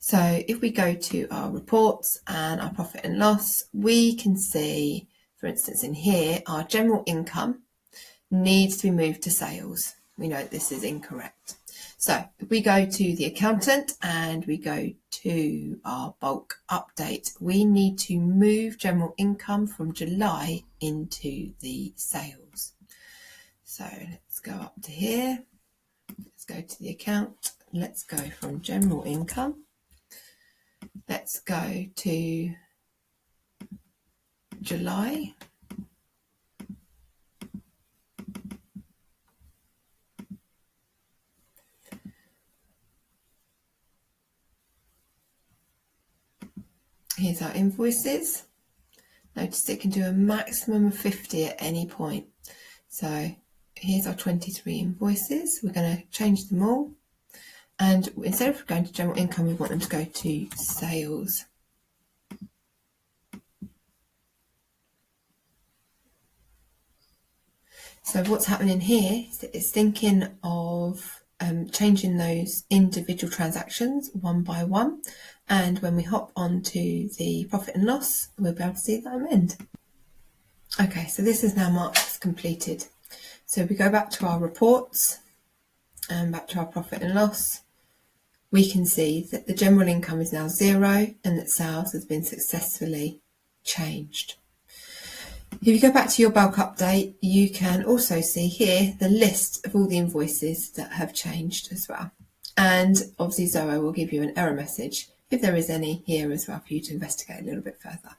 So if we go to our reports and our profit and loss, we can see, for instance, in here, our general income needs to be moved to sales. We know this is incorrect. So if we go to the accountant and we go to our bulk update, we need to move general income from July into the sales. So let's go up to here. Let's go to the account. Let's go from general income. Let's go to July. Here's our invoices. Notice it can do a maximum of 50 at any point. So here's our 23 invoices. We're going to change them all. And instead of going to general income, we want them to go to sales. So what's happening here is that it's thinking of changing those individual transactions one by one. And when we hop onto the profit and loss, we'll be able to see that amend. Okay, so this is now marked as completed. So we go back to our reports and back to our profit and loss. We can see that the general income is now 0 and that sales has been successfully changed. If you go back to your bulk update, you can also see here the list of all the invoices that have changed as well. And obviously Zoho will give you an error message if there is any here as well for you to investigate a little bit further.